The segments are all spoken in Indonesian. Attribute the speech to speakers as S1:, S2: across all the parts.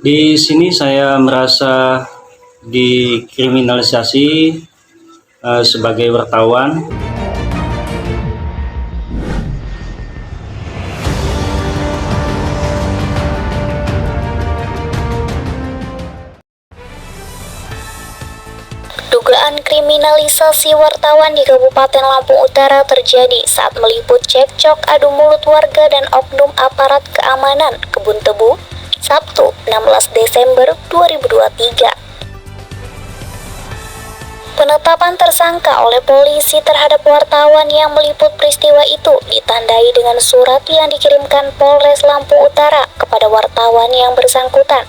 S1: Di sini saya merasa dikriminalisasi sebagai wartawan.
S2: Dugaan kriminalisasi wartawan di Kabupaten Lampung Utara terjadi saat meliput cekcok adu mulut warga dan oknum aparat keamanan Kebun Tebu, Sabtu 16 Desember 2023. Penetapan tersangka oleh polisi terhadap wartawan yang meliput peristiwa itu ditandai dengan surat yang dikirimkan Polres Lampung Utara kepada wartawan yang bersangkutan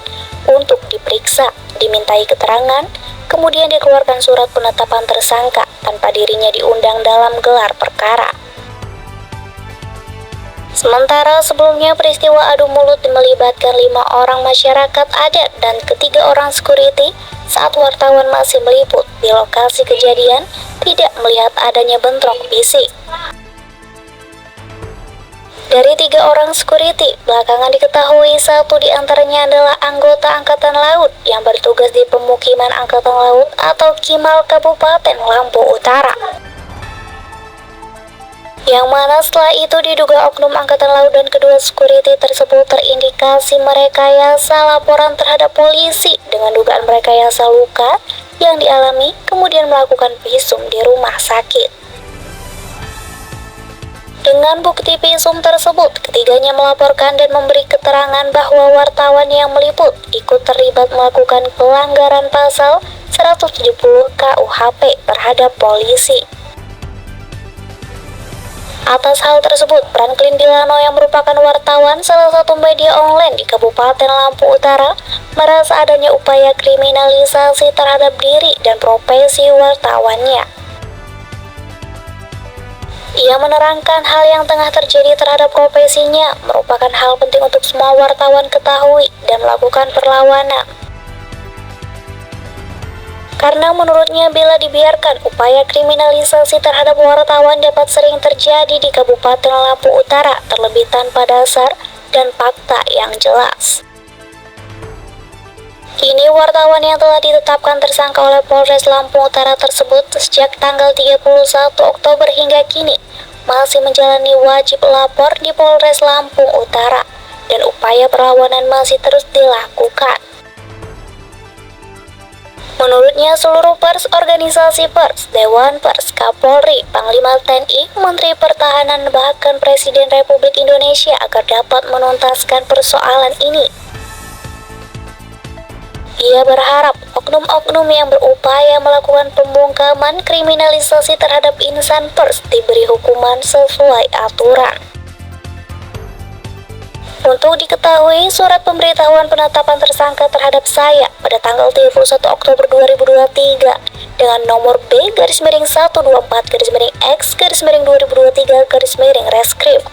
S2: untuk diperiksa, dimintai keterangan, kemudian dikeluarkan surat penetapan tersangka tanpa dirinya diundang dalam gelar perkara. Sementara sebelumnya peristiwa adu mulut melibatkan 5 orang masyarakat adat dan 3 orang security saat wartawan masih meliput di lokasi kejadian tidak melihat adanya bentrok fisik. Dari 3 orang security, belakangan diketahui 1 diantaranya adalah anggota Angkatan Laut yang bertugas di pemukiman Angkatan Laut atau Kimal Kabupaten Lampung Utara. Yang mana setelah itu diduga oknum Angkatan Laut dan kedua security tersebut terindikasi merekayasa laporan terhadap polisi dengan dugaan merekayasa luka yang dialami kemudian melakukan visum di rumah sakit. Dengan bukti visum tersebut, ketiganya melaporkan dan memberi keterangan bahwa wartawan yang meliput ikut terlibat melakukan pelanggaran pasal 170 KUHP terhadap polisi. Atas hal tersebut, Franklin Delano yang merupakan wartawan salah satu media online di Kabupaten Lampung Utara merasa adanya upaya kriminalisasi terhadap diri dan profesi wartawannya. Ia menerangkan hal yang tengah terjadi terhadap profesinya merupakan hal penting untuk semua wartawan ketahui dan melakukan perlawanan. Karena menurutnya bila dibiarkan, upaya kriminalisasi terhadap wartawan dapat sering terjadi di Kabupaten Lampung Utara, terlebih tanpa dasar dan fakta yang jelas. Kini wartawan yang telah ditetapkan tersangka oleh Polres Lampung Utara tersebut sejak tanggal 31 Oktober hingga kini masih menjalani wajib lapor di Polres Lampung Utara dan upaya perlawanan masih terus dilakukan. Menurutnya seluruh pers, organisasi pers, Dewan Pers, Kapolri, Panglima TNI, Menteri Pertahanan, bahkan Presiden Republik Indonesia agar dapat menuntaskan persoalan ini. Ia berharap oknum-oknum yang berupaya melakukan pembungkaman kriminalisasi terhadap insan pers diberi hukuman sesuai aturan. Untuk diketahui, surat pemberitahuan penetapan tersangka terhadap saya pada tanggal 31 Oktober 2023 dengan nomor B-1/X/2023/Reskrim.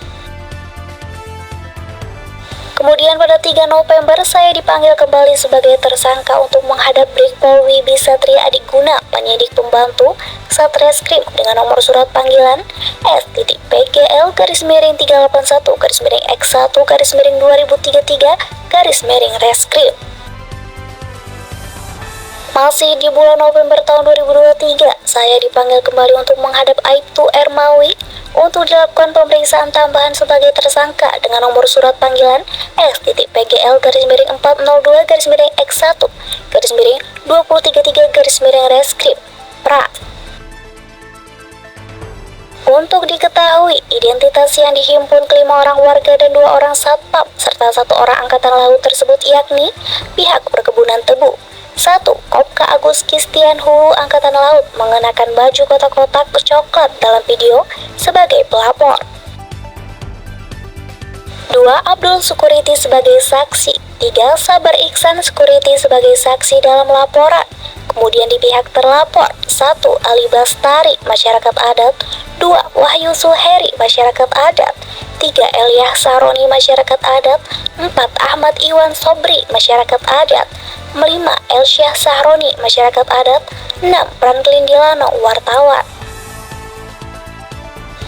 S2: Kemudian pada 3 November saya dipanggil kembali sebagai tersangka untuk menghadap Brigpol Wibi Satria Adiguna, penyidik pembantu Satreskrim dengan nomor surat panggilan S.PGL-31-X1-2033-Reskrim. Masih di bulan November tahun 2023, saya dipanggil kembali untuk menghadap Aibtu Ermawi untuk dilakukan pemeriksaan tambahan sebagai tersangka dengan nomor surat panggilan S.PGL-402-X1-2033-Reskrim Pra. Untuk diketahui, identitas yang dihimpun ke 5 orang warga dan 2 orang satpam serta 1 orang angkatan laut tersebut yakni pihak perkebunan tebu. 1. Kopka Agus Kistian Hulu Angkatan Laut mengenakan baju kotak-kotak coklat dalam video sebagai pelapor. 2. Abdul Security sebagai saksi. 3. Sabar Iksan Security sebagai saksi dalam laporan. Kemudian di pihak terlapor 1. Ali Bastari masyarakat adat. 2. Wahyu Suheri masyarakat adat. 3. Eliah Saroni masyarakat adat. 4. Ahmad Iwan Sobri masyarakat adat. 5. Elsyah Sahroni masyarakat adat. 6. Franklin Delano wartawan.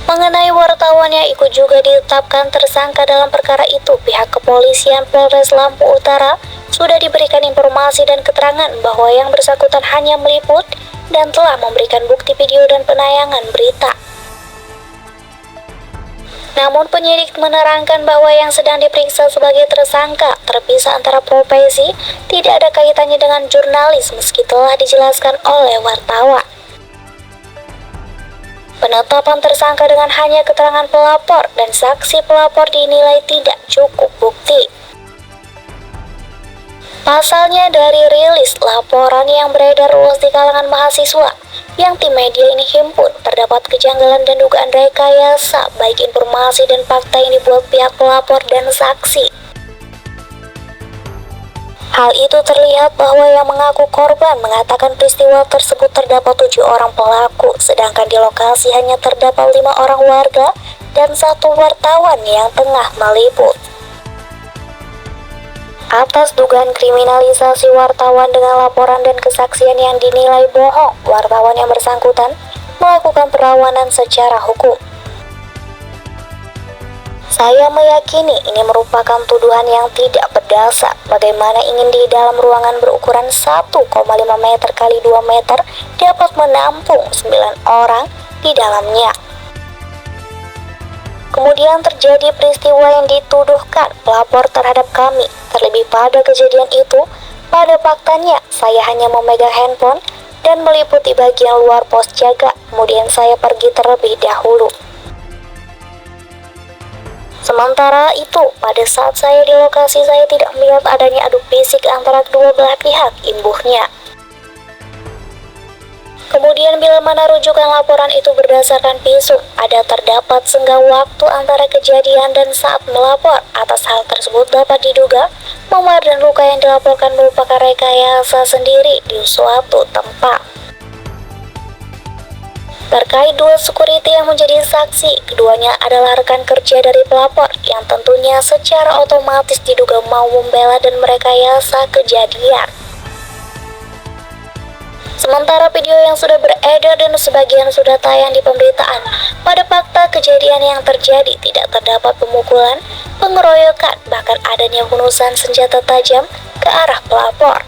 S2: Mengenai wartawan yang ikut juga ditetapkan tersangka dalam perkara itu, pihak kepolisian Polres Lampung Utara sudah diberikan informasi dan keterangan bahwa yang bersangkutan hanya meliput dan telah memberikan bukti video dan penayangan berita. Namun penyidik menerangkan bahwa yang sedang diperiksa sebagai tersangka terpisah antara profesi, tidak ada kaitannya dengan jurnalis meski telah dijelaskan oleh wartawan. Penetapan tersangka dengan hanya keterangan pelapor dan saksi pelapor dinilai tidak cukup bukti. Pasalnya dari rilis laporan yang beredar luas di kalangan mahasiswa yang tim media ini himpun, terdapat kejanggalan dan dugaan rekayasa baik informasi dan fakta yang dibuat pihak pelapor dan saksi. Hal itu terlihat bahwa yang mengaku korban mengatakan peristiwa tersebut terdapat 7 orang pelaku, sedangkan di lokasi hanya terdapat 5 orang warga dan 1 wartawan yang tengah meliput. Atas dugaan kriminalisasi wartawan dengan laporan dan kesaksian yang dinilai bohong, wartawan yang bersangkutan melakukan perlawanan secara hukum. Saya meyakini ini merupakan tuduhan yang tidak berdasar. Bagaimana ingin di dalam ruangan berukuran 1,5 meter x 2 meter dapat menampung 9 orang di dalamnya. Kemudian terjadi peristiwa yang dituduhkan pelapor terhadap kami. Terlebih pada kejadian itu, pada faktanya saya hanya memegang handphone dan meliputi bagian luar pos jaga. Kemudian saya pergi terlebih dahulu. Sementara itu, pada saat saya di lokasi saya tidak melihat adanya adu fisik antara kedua belah pihak, imbuhnya. Kemudian bila mana rujukan laporan itu berdasarkan visum, ada terdapat senggang waktu antara kejadian dan saat melapor. Atas hal tersebut dapat diduga memar dan luka yang dilaporkan merupakan rekayasa sendiri di suatu tempat. Terkait 2 security yang menjadi saksi, keduanya adalah rekan kerja dari pelapor yang tentunya secara otomatis diduga mau membela dan merekayasa kejadian. Sementara video yang sudah beredar dan sebagian sudah tayang di pemberitaan, pada fakta kejadian yang terjadi tidak terdapat pemukulan, pengeroyokan, bahkan adanya hunusan senjata tajam ke arah pelapor.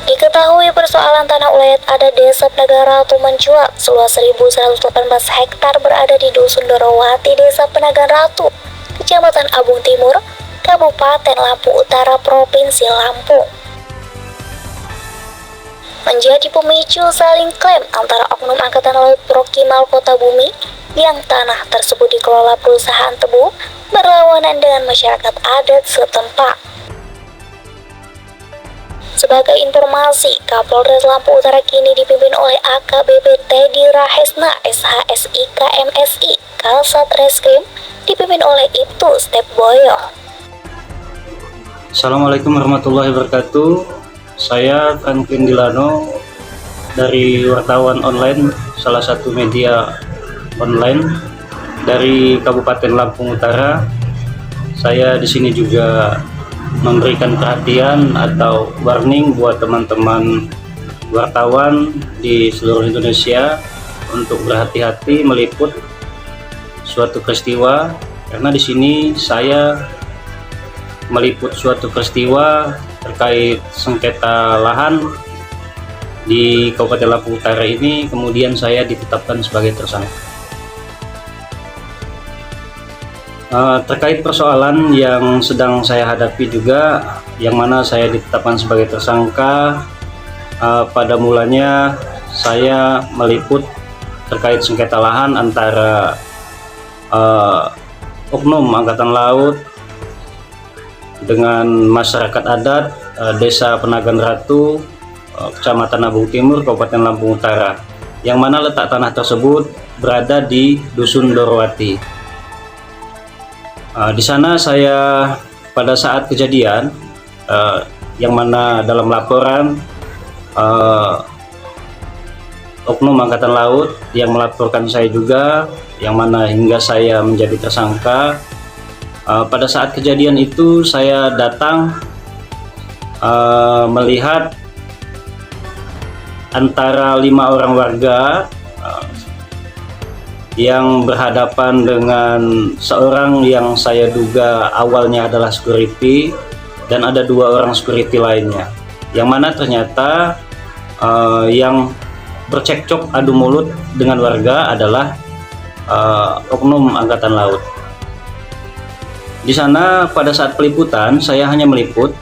S2: Diketahui persoalan tanah ulayat ada Desa Penaga Ratu mencuat seluas 1.118 hektar berada di Dusun Dorowati, Desa Penaga Ratu, Kecamatan Abung Timur, Kabupaten Lampung Utara, Provinsi Lampung. Menjadi pemicu saling klaim antara Oknum Angkatan Laut Prokimal Kota Bumi yang tanah tersebut dikelola perusahaan tebu berlawanan dengan masyarakat adat setempat. Sebagai informasi, Kapolres Lampung Utara kini dipimpin oleh AKBP Teddy Rahesna, SHSIK MSI, Kasat Reskrim, dipimpin oleh Ibtu Step Boyo.
S1: Assalamualaikum warahmatullahi wabarakatuh. Saya Franklin Dilano dari wartawan online, salah satu media online dari Kabupaten Lampung Utara. Saya di sini juga memberikan perhatian atau warning buat teman-teman wartawan di seluruh Indonesia untuk berhati-hati meliput suatu peristiwa, karena di sini saya meliput suatu peristiwa terkait sengketa lahan di Kabupaten Lampung Utara ini, kemudian saya ditetapkan sebagai tersangka. Terkait persoalan yang sedang saya hadapi juga, yang mana saya ditetapkan sebagai tersangka, pada mulanya saya meliput terkait sengketa lahan antara Oknum Angkatan Laut dengan masyarakat adat Desa Penagan Ratu, Kecamatan Abung Timur, Kabupaten Lampung Utara, yang mana letak tanah tersebut berada di Dusun Dorowati. Di sana saya pada saat kejadian, yang mana dalam laporan Oknum Angkatan Laut yang melaporkan saya juga, yang mana hingga saya menjadi tersangka. Pada saat kejadian itu saya datang melihat antara 5 orang warga yang berhadapan dengan seorang yang saya duga awalnya adalah security, dan ada 2 orang security lainnya, yang mana ternyata yang bercekcok adu mulut dengan warga adalah oknum Angkatan Laut. Di sana pada saat peliputan saya hanya meliput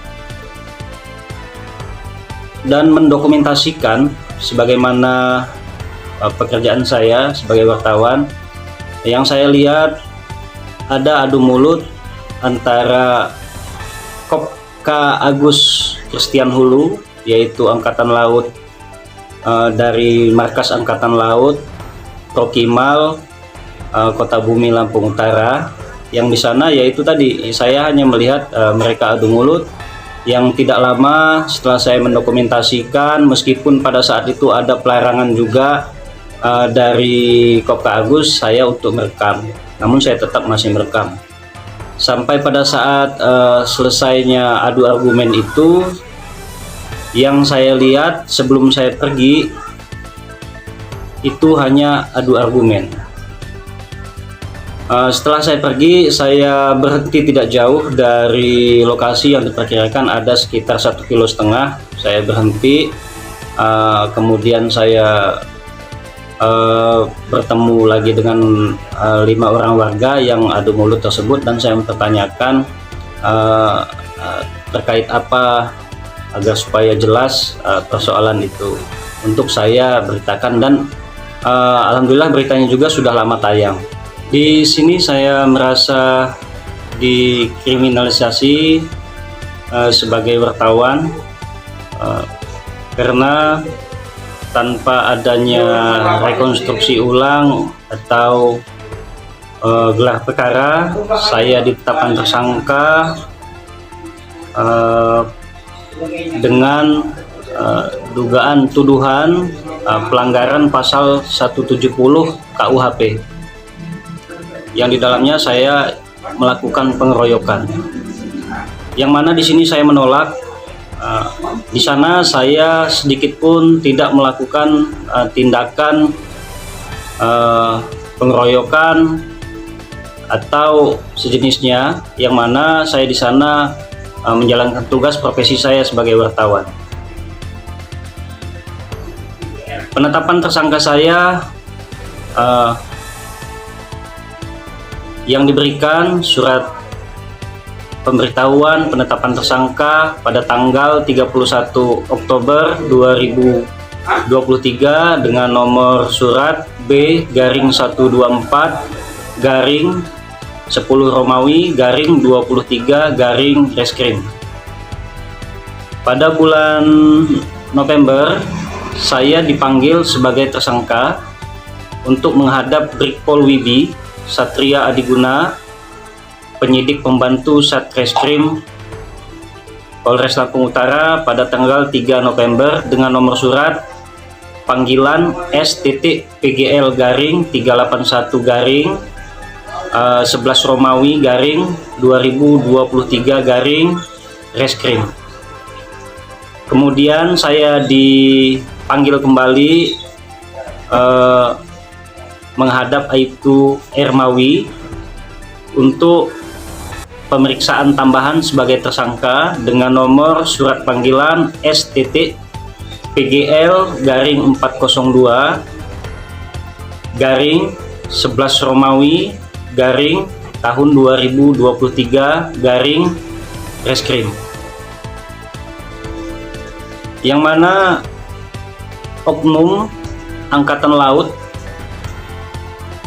S1: dan mendokumentasikan sebagaimana pekerjaan saya sebagai wartawan. Yang saya lihat ada adu mulut antara Kopka Agus Christian Hulu, yaitu Angkatan Laut dari Markas Angkatan Laut Prokimal Kota Bumi Lampung Utara. Yang di sana yaitu tadi saya hanya melihat mereka adu mulut. Yang tidak lama setelah saya mendokumentasikan, meskipun pada saat itu ada pelarangan juga dari Kopka Agus saya untuk merekam, namun saya tetap masih merekam sampai pada saat selesainya adu argumen itu. Yang saya lihat sebelum saya pergi itu hanya adu argumen. Setelah saya pergi, saya berhenti tidak jauh dari lokasi yang diperkirakan ada sekitar 1,5 km. Saya berhenti, kemudian saya bertemu lagi dengan 5 orang warga yang adu mulut tersebut, dan saya mempertanyakan terkait apa agar supaya jelas persoalan itu untuk saya beritakan, dan alhamdulillah beritanya juga sudah lama tayang. Di sini saya merasa dikriminalisasi sebagai wartawan karena tanpa adanya rekonstruksi ulang atau gelar perkara, saya ditetapkan tersangka dengan dugaan tuduhan pelanggaran pasal 170 KUHP, yang di dalamnya saya melakukan pengeroyokan. Yang mana di sini saya menolak. Di sana saya sedikit pun tidak melakukan tindakan pengeroyokan atau sejenisnya, yang mana saya di sana menjalankan tugas profesi saya sebagai wartawan. Penetapan tersangka saya yang diberikan surat pemberitahuan penetapan tersangka pada tanggal 31 Oktober 2023 dengan nomor surat B-124-10 Romawi 23 Reskrim. Pada bulan November saya dipanggil sebagai tersangka untuk menghadap Brigpol Wibi Satria Adiguna, penyidik pembantu Satreskrim Polres Lampung Utara pada tanggal 3 November dengan nomor surat panggilan S.PGL garing 381 garing 11 Romawi garing 2023 garing Reskrim. Kemudian saya dipanggil kembali menghadap Aibtu Ermawi untuk pemeriksaan tambahan sebagai tersangka dengan nomor surat panggilan S.PGL garing 402 garing 11 Romawi garing tahun 2023 garing Reskrim, yang mana oknum Angkatan Laut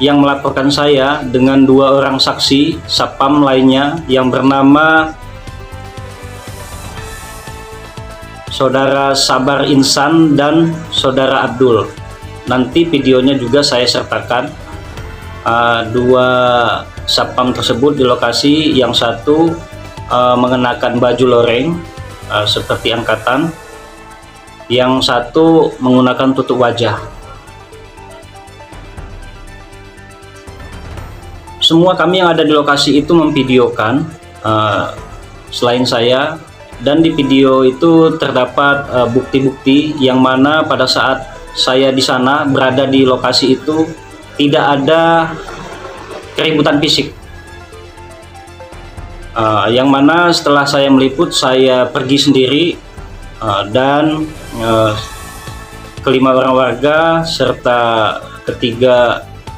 S1: yang melaporkan saya dengan 2 orang saksi Satpam lainnya yang bernama Saudara Sabar Insan dan Saudara Abdul. Nanti videonya juga saya sertakan. 2 Satpam tersebut di lokasi, yang satu mengenakan baju loreng seperti angkatan, yang satu menggunakan tutup wajah. Semua kami yang ada di lokasi itu memvideokan selain saya, dan di video itu terdapat bukti-bukti yang mana pada saat saya di sana berada di lokasi itu tidak ada keributan fisik. Yang mana setelah saya meliput, saya pergi sendiri dan kelima orang warga serta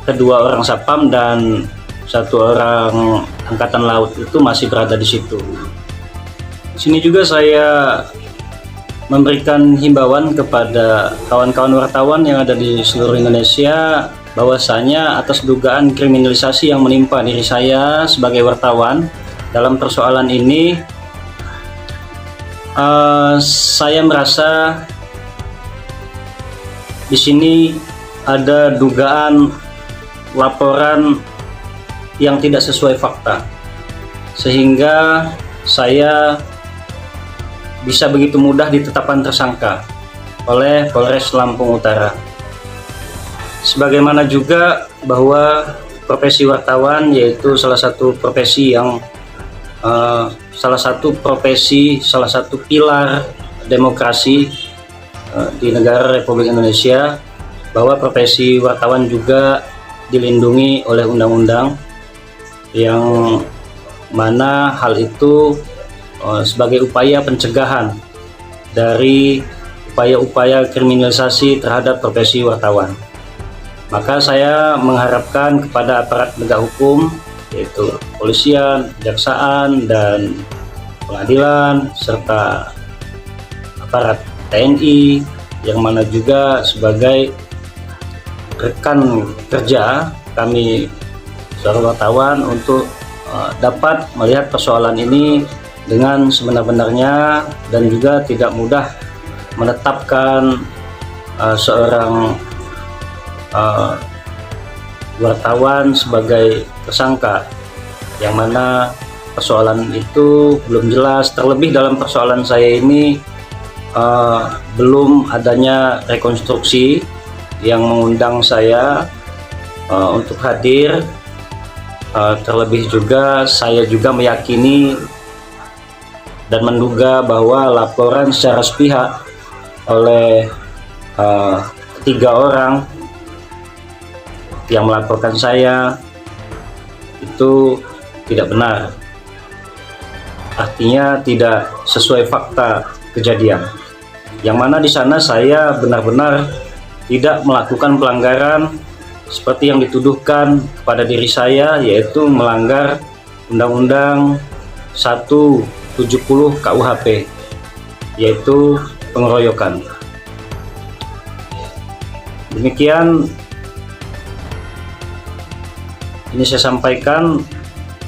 S1: kedua orang Satpam dan satu orang angkatan laut itu masih berada di situ. Di sini juga saya memberikan himbauan kepada kawan-kawan wartawan yang ada di seluruh Indonesia bahwasanya atas dugaan kriminalisasi yang menimpa diri saya sebagai wartawan dalam persoalan ini, saya merasa di sini ada dugaan laporan yang tidak sesuai fakta, sehingga saya bisa begitu mudah ditetapkan tersangka oleh Polres Lampung Utara. Sebagaimana juga bahwa profesi wartawan yaitu salah satu profesi yang salah satu pilar demokrasi di negara Republik Indonesia, bahwa profesi wartawan juga dilindungi oleh undang-undang, yang mana hal itu sebagai upaya pencegahan dari upaya-upaya kriminalisasi terhadap profesi wartawan. Maka saya mengharapkan kepada aparat penegak hukum, yaitu kepolisian, kejaksaan, dan pengadilan, serta aparat TNI, yang mana juga sebagai rekan kerja kami seorang wartawan, untuk dapat melihat persoalan ini dengan sebenar-benarnya dan juga tidak mudah menetapkan seorang wartawan sebagai tersangka, yang mana persoalan itu belum jelas. Terlebih dalam persoalan saya ini belum adanya rekonstruksi yang mengundang saya untuk hadir. Terlebih juga saya juga meyakini dan menduga bahwa laporan secara sepihak oleh 3 orang yang melaporkan saya itu tidak benar, artinya tidak sesuai fakta kejadian, yang mana di sana saya benar-benar tidak melakukan pelanggaran seperti yang dituduhkan kepada diri saya, yaitu melanggar Undang-Undang 170 KUHP, yaitu pengeroyokan. Demikian ini saya sampaikan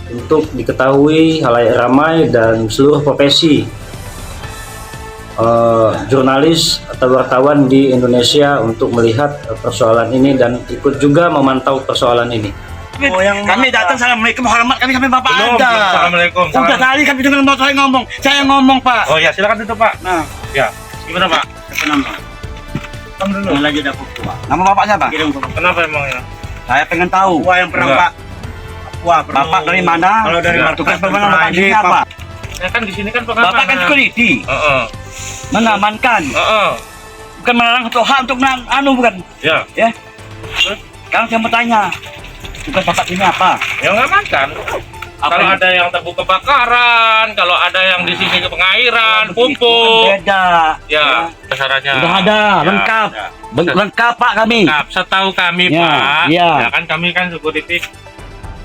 S1: untuk diketahui halayak ramai dan seluruh profesi jurnalis atau wartawan di Indonesia untuk melihat persoalan ini dan ikut juga memantau persoalan ini.
S3: Kami datang, assalamualaikum, hormat kami bapak ada.
S4: Assalamualaikum.
S3: Udah tadi kami dengan bapak saya ngomong, Pak.
S4: Oh ya, silakan duduk Pak.
S3: Nah,
S4: Ya, gimana Pak?
S3: siapa nama?
S4: Kamu dulu.
S3: Yang lagi ada Papua. Nama bapaknya Pak?
S4: Kenapa emangnya?
S3: Saya pengen tahu.
S4: Papua yang pernah
S3: Enggak.
S4: Pak. Papua perlu.
S3: Bapak dari mana?
S4: Kalau dari
S3: Enggak. Tugas pembangunan bapak di sini apa?
S4: Ya kan di sini kan pengamanan.
S3: Bapak kan security,
S4: Heeh.
S3: mengamankan,
S4: Heeh.
S3: bukan melarang satu hak untuk bukan?
S4: Ya,
S3: Ya. Sekarang saya mau tanya, tugas bapak sini apa?
S4: yang ngamankan.
S3: Apa
S4: Kalau
S3: ini?
S4: ada yang terbuka kebakaran, kalau ada yang di sini ke pengairan, pupuk.
S3: Beda.
S4: Ya, besarannya.
S3: Udah ada,
S4: Ya,
S3: lengkap.
S4: ya.
S3: Lengkap Pak kami.
S4: Lengkap. Setahu kami
S3: Ya,
S4: Pak.
S3: ya.
S4: Ya kan kami kan security.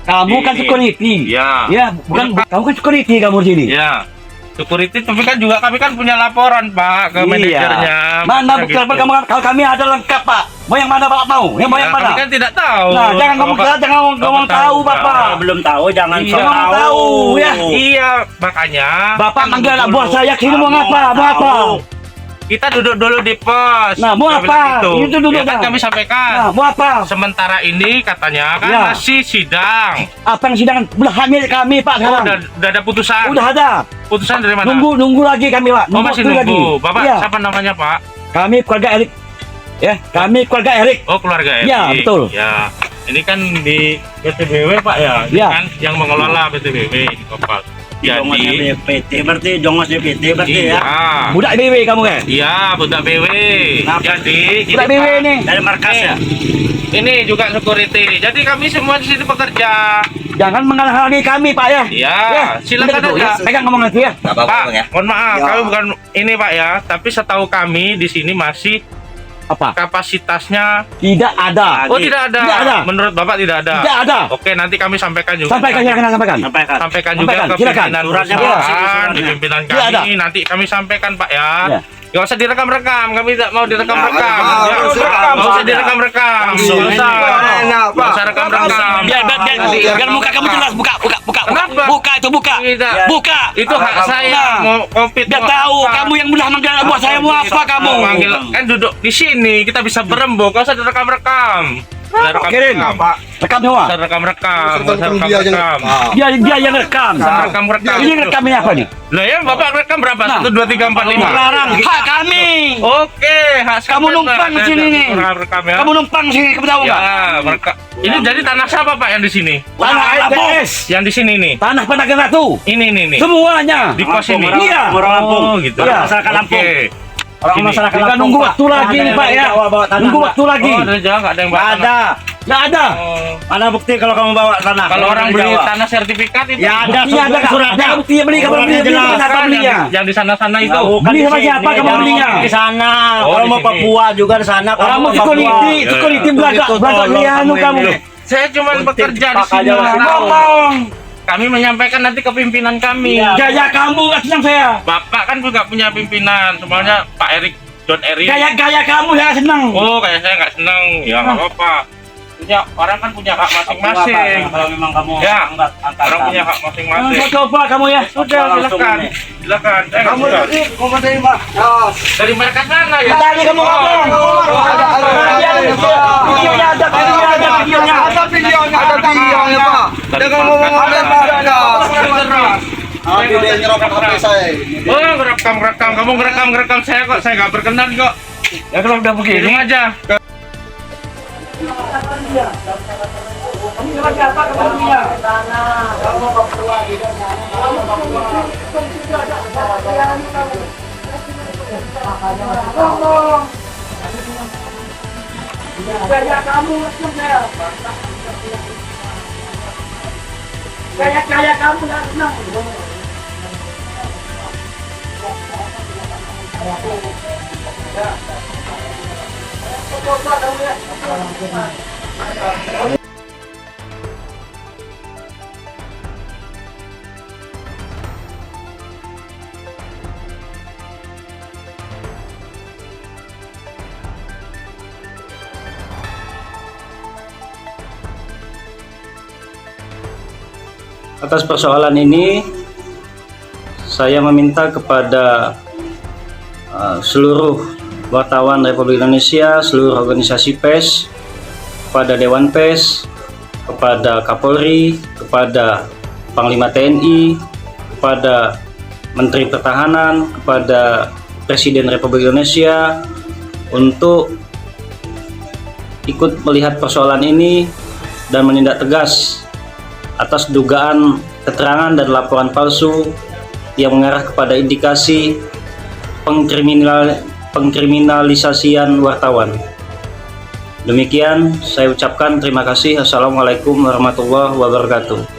S3: Kamu kan
S4: Ini.
S3: security.
S4: Ya.
S3: Ya, bukan kamu kan security kamu di sini.
S4: Ya. Security, tapi kan juga kami kan punya laporan Pak ke manajernya.
S3: Mana
S4: Gitu.
S3: bukti kamu? Kalau kami ada lengkap Pak. Mau yang mana Bapak mau? Yang mau yang mana?
S4: Kami kan tidak tahu.
S3: Nah, jangan ngomong
S4: Bapak-
S3: jangan ngomong tahu Bapak.
S5: Belum tahu, jangan
S4: Iya.
S5: sok
S3: Jangan tahu ya.
S4: Iya, makanya
S3: Bapak
S4: kan
S3: manggil anak
S4: dulu.
S3: buah saya sini mau ngapa? Mau apa?
S4: Kita duduk dulu di pos.
S3: Nah, mau
S4: Saya
S3: apa?
S4: bilang gitu.
S3: Itu duduk
S4: Ya kan
S3: dah.
S4: kami sampaikan.
S3: Nah, mau apa?
S4: Sementara ini katanya kan
S3: Ya.
S4: masih sidang.
S3: Apa yang sidang belah hamil kami Pak
S4: Oh,
S3: sekarang?
S4: udah ada putusan.
S3: Udah ada.
S4: Putusan dari mana?
S3: Nunggu lagi kami Pak.
S4: Oh, masih
S3: waktu
S4: nunggu.
S3: lagi.
S4: Bapak
S3: Iya.
S4: siapa namanya Pak?
S3: Kami keluarga Erik. Ya, kami keluarga Erik.
S4: Oh, keluarga Eri.
S3: Ya, betul.
S4: Ya. Ini kan di BTBW Pak ya. Ini
S3: Ya.
S4: kan yang mengelola BTBW di Kopal.
S3: Jongosnya PT berarti Jongosnya PT berarti ya.
S5: Budak BW kamu kan?
S4: Iya, budak BW. Jadi
S5: Budak
S4: ini,
S5: BW
S4: Pak,
S5: nih.
S3: Dari markas ya.
S4: ini juga security. Jadi kami semua di sini bekerja.
S5: Jangan menghalangi kami, Pak ya.
S4: Iya,
S5: Udah,
S4: silakan aja.
S5: ya. Pegang ngomong itu ya.
S4: Pak, mohon maaf,
S3: Ya.
S4: kami bukan ini Pak ya, tapi setahu kami di sini masih
S5: Apa?
S4: kapasitasnya.
S5: Tidak ada.
S4: Oh, tidak ada.
S5: Tidak ada.
S4: Menurut Bapak tidak ada.
S5: Tidak ada.
S4: Oke, nanti kami sampaikan juga.
S5: Sampaikan, silakan sampaikan.
S3: Sampaikan.
S4: Sampaikan juga
S5: Sampaikan,
S4: ke
S5: silakan.
S4: pimpinan
S3: Suratnya,
S4: perusahaan,
S3: Pak, suratnya.
S4: di pimpinan
S5: Tidak ada.
S4: kami. Nanti kami sampaikan Pak ya.
S5: Ya.
S4: Gak usah direkam-rekam, kami tidak mau direkam-rekam.
S3: Nggak usah.
S4: Gak usah direkam-rekam.
S3: Langsung.
S4: Gak usah.
S3: Enak, Pak.
S4: Gak usah rekam-rekam.
S5: Biar muka kamu jelas, buka.
S4: Kenapa?
S5: Buka itu, buka.
S4: Tidak.
S5: Buka.
S4: Itu hak saya.
S5: Nah.
S4: Mau covid.
S5: Biar
S4: mau
S5: tahu
S4: apa.
S5: kamu yang mudah manggil anak buah saya mau apa kamu?
S4: Mau manggil, kan duduk di sini kita bisa berembuk. Gak usah direkam-rekam.
S5: Kirim. Rekam semua.
S4: Gak usah rekam-rekam. Gak usah rekam-rekam.
S5: Dia yang rekam.
S4: Gak usah rekam-rekam.
S5: Ini rekam ini apa nih?
S4: Lah ya Bapak rekam berapa?
S5: Nah.
S4: 1, 2, 3, 4, 5.
S5: Larang. Hak kami.
S4: Oke, hak
S5: Kamu
S4: saya,
S5: numpang
S4: Pak.
S5: di sini nih.
S4: Rekam ya.
S5: Kamu numpang sini, kamu tahu nggak?
S4: Ya, mereka. Ini jadi tanah siapa Pak yang di sini?
S5: Tanah APS.
S4: Yang di sini nih.
S5: Tanah Penaga Ratu.
S4: Ini.
S5: Semuanya.
S4: Di pos ini.
S5: Iya.
S3: Orang Lampung.
S4: Oh, gitu.
S5: Iya.
S3: Masyarakat Lampung.
S4: Oke.
S3: Orang
S4: Sini.
S3: masyarakat
S5: Kita
S3: Lampung.
S5: nunggu
S3: Pak.
S5: waktu lagi
S3: Ada
S5: nih
S3: yang
S5: Pak ya.
S3: bawa tanah,
S5: Nunggu
S3: Pak.
S5: waktu lagi.
S4: Oh, dari Jawa nggak ada yang bawa
S3: Nggak
S4: tanah.
S3: ada.
S5: Nggak ada.
S4: Oh.
S3: Mana bukti kalau kamu bawa tanah?
S4: Kalau orang
S3: dari
S4: beli
S3: Jawa?
S4: tanah sertifikat itu.
S3: Ya ada.
S5: Buktinya ada nggak?
S3: Suratnya.
S5: Ada buktinya beli, kamu
S3: Suratnya
S5: beli
S3: jelas.
S5: kenapa
S4: Kan
S5: belinya?
S4: yang di sana-sana itu.
S3: Nah, bukan
S5: Beli
S3: di
S5: sama
S3: sini,
S5: siapa kamu
S3: jangan
S5: belinya?
S3: Di sana.
S4: Oh,
S3: Kalau
S4: di
S3: mau
S4: sini.
S3: Papua juga di sana.
S5: Orang mau
S3: Kalau mau
S5: security,
S4: Papua.
S5: security
S3: Ya.
S5: belakang
S3: Itu
S5: belakang
S3: tolong
S5: lianu
S3: kamu
S5: kamu.
S3: ini.
S4: Saya cuma
S3: Untuk
S4: bekerja di
S3: pak
S4: sini.
S3: aja
S4: nggak
S3: lah.
S4: tahu.
S5: Ngomong.
S4: Kami menyampaikan nanti ke pimpinan kami.
S3: Iya.
S5: Gaya kamu nggak senang saya.
S4: Bapak kan juga punya pimpinan, semuanya Pak Erik, John Erik.
S5: Gaya kamu yang nggak senang.
S4: Oh, kayak saya nggak seneng. Ya nggak apa-apa. Punya orang kan punya hak masing-masing.
S3: Kalau memang kamu
S4: Ya,
S3: angkat
S4: orang punya hak masing-masing.
S5: Coba kamu ya.
S4: Sudah, silakan. Silakan. Saya nggak suka.
S3: kamu dari Pak.
S4: Dari mereka sana ya.
S5: Tadi kamu ngomong. Videonya ada, videonya ada, videonya.
S3: Ada videonya Pak.
S4: Dengan ngomong-ngomong
S6: Dia nyerobot HP saya.
S4: Oh, ngerekam. Kamu ngerekam saya kok. Saya nggak berkenan kok.
S5: Ya kalau udah begini.
S4: Ini aja.
S5: Gaya kamu nggak senang.
S1: Atas persoalan ini, saya meminta kepada seluruh wartawan Republik Indonesia, seluruh organisasi pers, kepada Dewan Pers, kepada Kapolri, kepada Panglima TNI, kepada Menteri Pertahanan, kepada Presiden Republik Indonesia untuk ikut melihat persoalan ini dan menindak tegas atas dugaan keterangan dan laporan palsu yang mengarah kepada indikasi pengkriminalisasian wartawan. Demikian saya ucapkan terima kasih. Assalamualaikum warahmatullahi wabarakatuh.